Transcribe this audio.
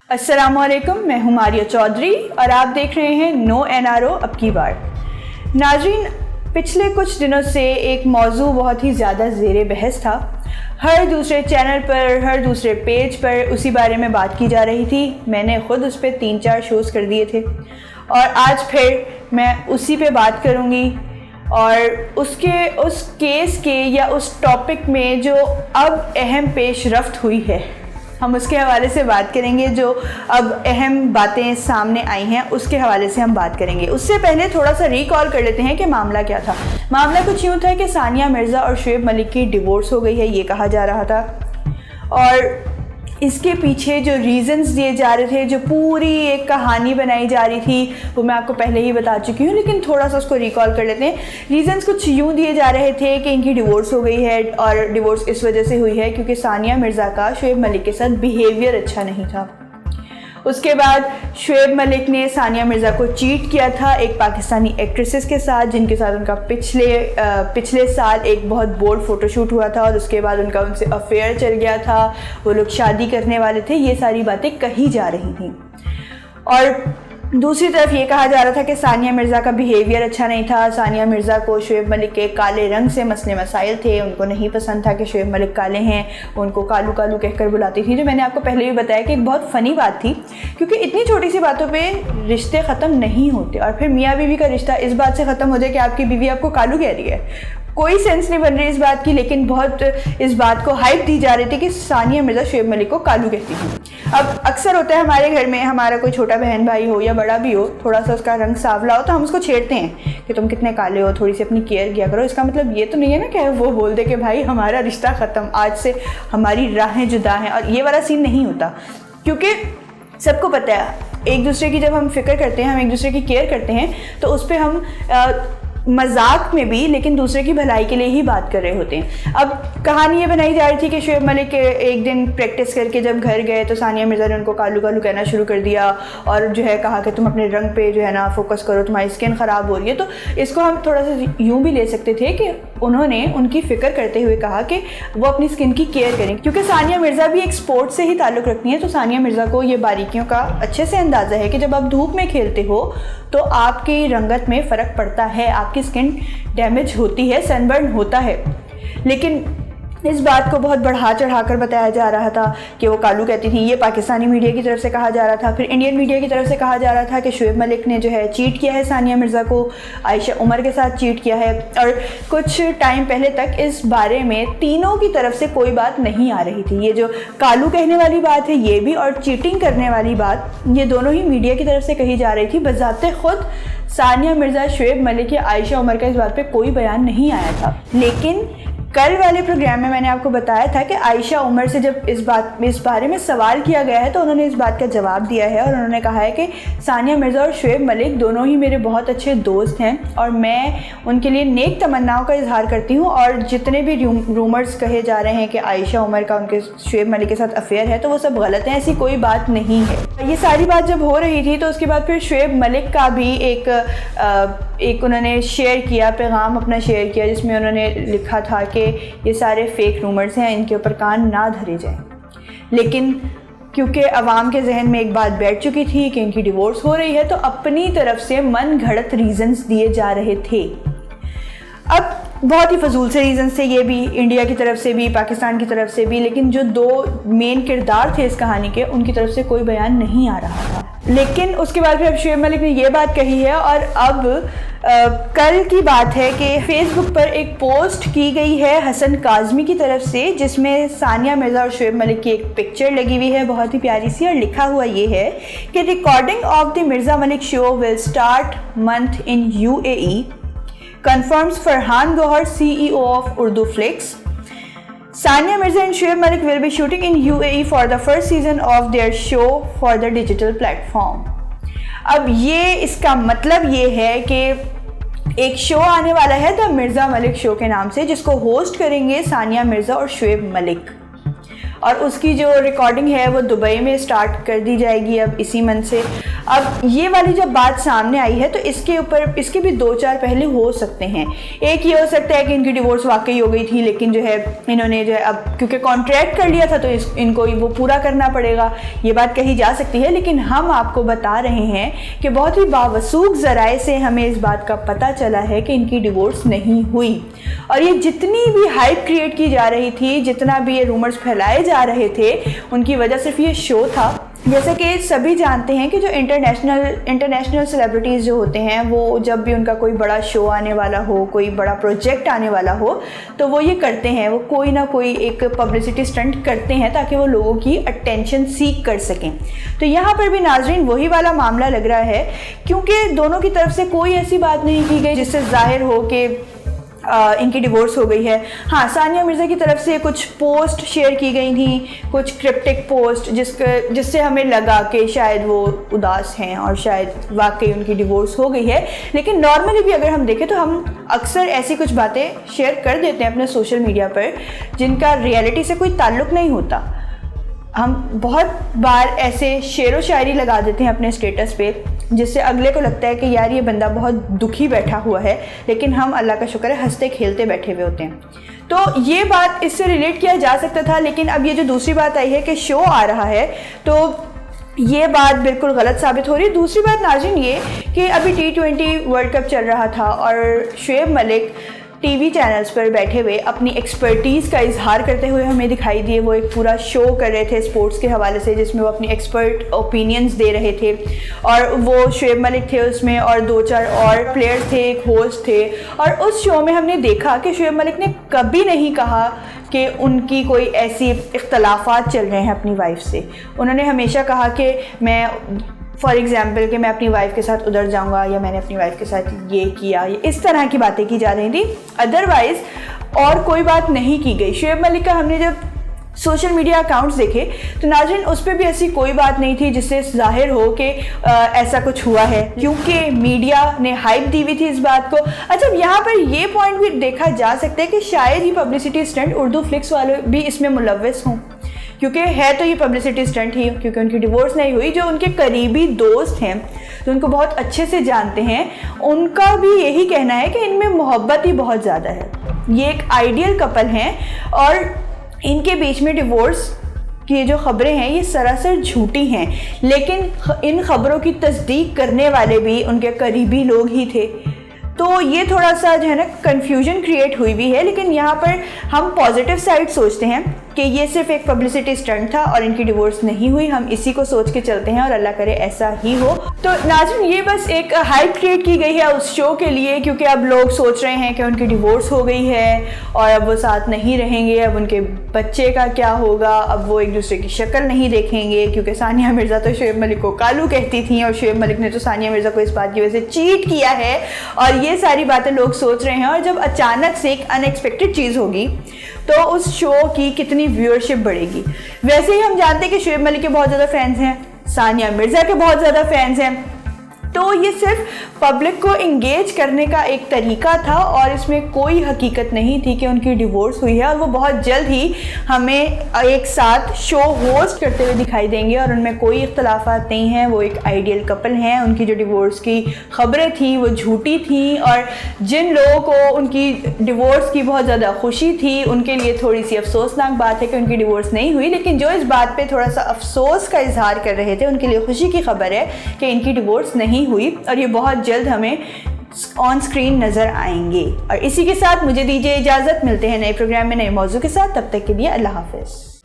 अस्सलामुअलैकुम, मैं हूं मारिया चौधरी और आप देख रहे हैं नो एनआरओ अब की बार। नाज़रीन, पिछले कुछ दिनों से एक मौजू बहुत ही ज़्यादा ज़ेरे बहस था। हर दूसरे चैनल पर, हर दूसरे पेज पर उसी बारे में बात की जा रही थी। मैंने ख़ुद उस पर 3-4 शोज़ कर दिए थे और आज फिर मैं उसी पे बात करूँगी और उस केस के या उस टॉपिक में जो अब अहम पेशरफ्त हुई है, हम उसके हवाले से बात करेंगे। जो अब अहम बातें सामने आई हैं उसके हवाले से हम बात करेंगे। उससे पहले थोड़ा सा रिकॉल कर लेते हैं कि मामला क्या था। मामला कुछ यूँ था कि सानिया मिर्ज़ा और शुएब मलिक की डिवोर्स हो गई है, ये कहा जा रहा था। और इसके पीछे जो रीज़न्स दिए जा रहे थे, जो पूरी एक कहानी बनाई जा रही थी, वो मैं आपको पहले ही बता चुकी हूँ, लेकिन थोड़ा सा उसको रिकॉल कर लेते हैं। रीज़न्स कुछ यूँ दिए जा रहे थे कि इनकी डिवोर्स हो गई है और डिवोर्स इस वजह से हुई है क्योंकि सानिया मिर्ज़ा का शुएब मलिक के साथ बिहेवियर अच्छा नहीं था। उसके बाद शुएब मलिक ने सानिया मिर्ज़ा को चीट किया था एक पाकिस्तानी एक्ट्रेसेस के साथ, जिनके साथ उनका पिछले साल एक बहुत बोल्ड फ़ोटोशूट हुआ था और उसके बाद उनका उनसे अफेयर चल गया था। वो लोग शादी करने वाले थे। ये सारी बातें कही जा रही थी। और दूसरी तरफ ये कहा जा रहा था कि सानिया मिर्ज़ा का बिहेवियर अच्छा नहीं था। सानिया मिर्ज़ा को शुएब मलिक के काले रंग से मसले मसाइल थे। उनको नहीं पसंद था कि शुएब मलिक काले हैं, उनको कालू कालू कहकर बुलाती थी, जो मैंने आपको पहले भी बताया कि एक बहुत फ़नी बात थी क्योंकि इतनी छोटी सी बातों पे रिश्ते ख़त्म नहीं होते। और फिर मियाँ बीवी का रिश्ता इस बात से ख़त्म हो जाए कि आपकी बीवी आपको कालू कह रही है, कोई सेंस नहीं बन रही इस बात की, लेकिन बहुत इस बात को हाइप दी जा रही थी कि सानिया मिर्ज़ा शुएब मलिक को कालू कहती थी। अब अक्सर होता है हमारे घर में, हमारा कोई छोटा बहन भाई हो या बड़ा भी हो, थोड़ा सा उसका रंग सांवला हो तो हम उसको छेड़ते हैं कि तुम कितने काले हो, थोड़ी सी अपनी केयर किया करो। इसका मतलब ये तो नहीं है ना कि वो बोल दे कि भाई हमारा रिश्ता ख़त्म, आज से हमारी राहें जुदा हैं। और ये वाला सीन नहीं होता क्योंकि सबको पता है एक दूसरे की जब हम फिक्र करते हैं, हम एक दूसरे की केयर करते हैं तो उस पर हम मजाक में भी, लेकिन दूसरे की भलाई के लिए ही बात कर रहे होते हैं। अब कहानी ये बनाई जा रही थी कि शुएब मलिक एक दिन प्रैक्टिस करके जब घर गए तो सानिया मिर्ज़ा ने उनको कालू कालू कहना शुरू कर दिया और जो है कहा कि तुम अपने रंग पे जो है ना फोकस करो, तुम्हारी स्किन ख़राब हो रही है। तो इसको हम थोड़ा सा यूँ भी ले सकते थे कि उन्होंने उनकी फ़िक्र करते हुए कहा कि वो अपनी स्किन की केयर करें, क्योंकि सानिया मिर्ज़ा भी एक स्पोर्ट्स से ही ताल्लुक़ रखती हैं। तो सानिया मिर्ज़ा को ये बारीकियों का अच्छे से अंदाज़ा है कि जब आप धूप में खेलते हो तो आपकी रंगत में फ़र्क पड़ता है, आपकी स्किन डैमेज होती है, सनबर्न होता है। लेकिन इस बात को बहुत बढ़ा चढ़ा कर बताया जा रहा था कि वो कालू कहती थी। ये पाकिस्तानी मीडिया की तरफ से कहा जा रहा था। फिर इंडियन मीडिया की तरफ से कहा जा रहा था कि शुएब मलिक ने जो है चीट किया है सानिया मिर्ज़ा को, आयशा उमर के साथ चीट किया है। और कुछ टाइम पहले तक इस बारे में तीनों की तरफ से कोई बात नहीं आ रही थी। ये जो कालू कहने वाली बात है ये भी, और चीटिंग करने वाली बात, ये दोनों ही मीडिया की तरफ से कही जा रही थी। बज़ाते खुद सानिया मिर्ज़ा, शुएब मलिक या आयशा उमर का इस बात पर कोई बयान नहीं आया था। लेकिन कल वाले प्रोग्राम में मैंने आपको बताया था कि आयशा उमर से जब इस बारे में सवाल किया गया है तो उन्होंने इस बात का जवाब दिया है और उन्होंने कहा है कि सानिया मिर्ज़ा और शुएब मलिक दोनों ही मेरे बहुत अच्छे दोस्त हैं और मैं उनके लिए नेक तमन्नाओं का इजहार करती हूँ। और जितने भी रूमर्स कहे जा रहे हैं कि आयशा उमर का उनके शुएब मलिक के साथ अफेयर है तो वो सब गलत हैं, ऐसी कोई बात नहीं है। ये सारी बात जब हो रही थी तो उसके बाद फिर शुएब मलिक का भी एक उन्होंने शेयर किया, पैगाम अपना शेयर किया, जिसमें उन्होंने लिखा था कि ये सारे फेक रूमर्स हैं, इनके ऊपर कान ना धरे जाएं। लेकिन क्योंकि अवाम के जहन में एक बात बैठ चुकी थी कि इनकी डिवोर्स हो रही है तो अपनी तरफ से मन घड़त रीज़न्स दिए जा रहे थे। अब बहुत ही फजूल से रीज़न्स थे ये भी, इंडिया की तरफ से भी, पाकिस्तान की तरफ से भी, लेकिन जो दो मेन किरदार थे इस कहानी के उनकी तरफ से कोई बयान नहीं आ रहा था। लेकिन उसके बाद फिर शुएब मलिक ने ये बात कही है। और अब कल की बात है कि फेसबुक पर एक पोस्ट की गई है हसन काज़मी की तरफ से, जिसमें सानिया मिर्ज़ा और शुएब मलिक की एक पिक्चर लगी हुई है बहुत ही प्यारी सी, और लिखा हुआ ये है कि recording of the Mirza Malik show will start month in UAE, confirms Farhan Gohar, CEO of Urdu Flix. Sania Mirza and Shoaib Malik will be shooting in UAE for the first season of their show for the digital platform. अब ये इसका मतलब ये है कि एक show आने वाला है द मिर्ज़ा मलिक शो के नाम से, जिसको होस्ट करेंगे सानिया मिर्ज़ा और शुएब मलिक। और उसकी जो रिकॉर्डिंग है वो दुबई में स्टार्ट कर दी जाएगी अब इसी मंथ से। अब ये वाली जब बात सामने आई है तो इसके भी 2-4 पहलू हो सकते हैं। एक ये हो सकता है कि इनकी डिवोर्स वाकई हो गई थी, लेकिन जो है इन्होंने जो है अब क्योंकि कॉन्ट्रैक्ट कर लिया था तो इनको वो पूरा करना पड़ेगा, ये बात कही जा सकती है। लेकिन हम आपको बता रहे हैं कि बहुत ही बावसूख ज़राए से हमें इस बात का पता चला है कि इनकी डिवोर्स नहीं हुई। और ये जितनी भी हाइप क्रिएट की जा रही थी, जितना भी ये रूमर्स फैलाए जा रहे थे, उनकी वजह सिर्फ ये शो था। जैसे कि सभी जानते हैं कि जो इंटरनेशनल सेलिब्रिटीज़ जो होते हैं, वो जब भी उनका कोई बड़ा शो आने वाला हो, कोई बड़ा प्रोजेक्ट आने वाला हो, तो वो ये करते हैं, वो कोई ना कोई एक पब्लिसिटी स्टंट करते हैं ताकि वो लोगों की अटेंशन सीक कर सकें। तो यहाँ पर भी नाजरीन वही वाला मामला लग रहा है, क्योंकि दोनों की तरफ से कोई ऐसी बात नहीं की गई जिससे जाहिर हो कि इनकी डिवोर्स हो गई है। हाँ, सानिया मिर्ज़ा की तरफ से कुछ पोस्ट शेयर की गई थी, कुछ क्रिप्टिक पोस्ट, जिससे हमें लगा कि शायद वो उदास हैं और शायद वाकई उनकी डिवोर्स हो गई है। लेकिन नॉर्मली भी अगर हम देखें तो हम अक्सर ऐसी कुछ बातें शेयर कर देते हैं अपने सोशल मीडिया पर जिनका रियलिटी से कोई ताल्लुक़ नहीं होता। हम बहुत बार ऐसे शेर व शायरी लगा देते हैं अपने स्टेटस पे, जिससे अगले को लगता है कि यार ये बंदा बहुत दुखी बैठा हुआ है, लेकिन हम अल्लाह का शुक्र है हंसते खेलते बैठे हुए होते हैं। तो ये बात इससे रिलेट किया जा सकता था। लेकिन अब ये जो दूसरी बात आई है कि शो आ रहा है, तो ये बात बिल्कुल गलत साबित हो रही है। दूसरी बात नाज़रीन ये कि अभी T20 वर्ल्ड कप चल रहा था और शुएब मलिक टीवी चैनल्स पर बैठे हुए अपनी एक्सपर्टीज़ का इजहार करते हुए हमें दिखाई दिए। वो एक पूरा शो कर रहे थे स्पोर्ट्स के हवाले से, जिसमें वो अपनी एक्सपर्ट ओपिनियंस दे रहे थे। और वो शुएब मलिक थे उसमें, और 2-4 और प्लेयर्स थे, एक होस्ट थे। और उस शो में हमने देखा कि शुएब मलिक ने कभी नहीं कहा कि उनकी कोई ऐसी इख्तलाफात चल रहे हैं अपनी वाइफ से। उन्होंने हमेशा कहा कि मैं फॉर एग्ज़ाम्पल कि मैं अपनी वाइफ के साथ उधर जाऊंगा, या मैंने अपनी वाइफ के साथ ये किया, इस तरह की बातें की जा रही थी। अदरवाइज़ और कोई बात नहीं की गई। शुएब मलिक का हमने जब सोशल मीडिया अकाउंट्स देखे तो नाज़रीन उस पर भी ऐसी कोई बात नहीं थी जिससे जाहिर हो कि ऐसा कुछ हुआ है, क्योंकि मीडिया ने हाइप दी हुई थी इस बात को। अच्छा, यहाँ पर ये पॉइंट भी देखा जा सकता है कि शायद ही पब्लिसिटी स्टंट उर्दू फ्लिक्स वाले भी इसमें मुलव्वस हों, क्योंकि है तो ये पब्लिसिटी स्टंट ही, क्योंकि उनकी डिवोर्स नहीं हुई। जो उनके करीबी दोस्त हैं, जो उनको बहुत अच्छे से जानते हैं, उनका भी यही कहना है कि इनमें मोहब्बत ही बहुत ज़्यादा है। ये एक आइडियल कपल हैं और इनके बीच में डिवोर्स की जो खबरें हैं ये सरासर झूठी हैं। लेकिन इन खबरों की तस्दीक करने वाले भी उनके करीबी लोग ही थे। तो ये थोड़ा सा जो है ना कन्फ्यूजन क्रिएट हुई भी है। लेकिन यहाँ पर हम पॉजिटिव साइड सोचते हैं कि ये सिर्फ एक पब्लिसिटी स्टंट था और इनकी डिवोर्स नहीं हुई। हम इसी को सोच के चलते हैं और अल्लाह करे ऐसा ही हो। तो नाज़रीन ये बस एक हाइप क्रिएट की गई है उस शो के लिए, क्योंकि अब लोग सोच रहे हैं कि उनकी डिवोर्स हो गई है और अब वो साथ नहीं रहेंगे। अब उनके बच्चे का क्या होगा, अब वो एक दूसरे की शक्ल नहीं देखेंगे, क्योंकि सानिया मिर्ज़ा तो शुएब मलिक को कालू कहती थी और शुएब मलिक ने तो सानिया मिर्ज़ा को इस बात की वजह से चीट किया है। और ये सारी बातें लोग सोच रहे हैं। और जब अचानक से एक अनएक्सपेक्टेड चीज़ होगी तो उस शो की कितनी व्यूअरशिप बढ़ेगी। वैसे ही हम जानते हैं कि शुएब मलिक के बहुत ज़्यादा फैंस हैं, सानिया मिर्ज़ा के बहुत ज़्यादा फैंस हैं। तो ये सिर्फ पब्लिक को इंगेज करने का एक तरीका था और इसमें कोई हकीकत नहीं थी कि उनकी डिवोर्स हुई है। और वो बहुत जल्द ही हमें एक साथ शो होस्ट करते हुए दिखाई देंगे और उनमें कोई इख्तलाफात नहीं हैं। वो एक आइडियल कपल हैं। उनकी जो डिवोर्स की खबरें थी वो झूठी थी, और जिन लोगों को उनकी डिवोर्स की बहुत ज़्यादा खुशी थी उनके लिए थोड़ी सी अफसोसनाक बात है कि उनकी डिवोर्स नहीं हुई। लेकिन जो इस बात पर थोड़ा सा अफसोस का इजहार कर रहे थे उनके लिए खुशी की खबर है कि इनकी डिवोर्स नहीं हुई और ये बहुत जल्द हमें ऑन स्क्रीन नज़र आएंगे। और इसी के साथ मुझे दीजिए इजाज़त। मिलते हैं नए प्रोग्राम में नए मौजू के साथ। तब तक के लिए अल्लाह हाफ़िज़।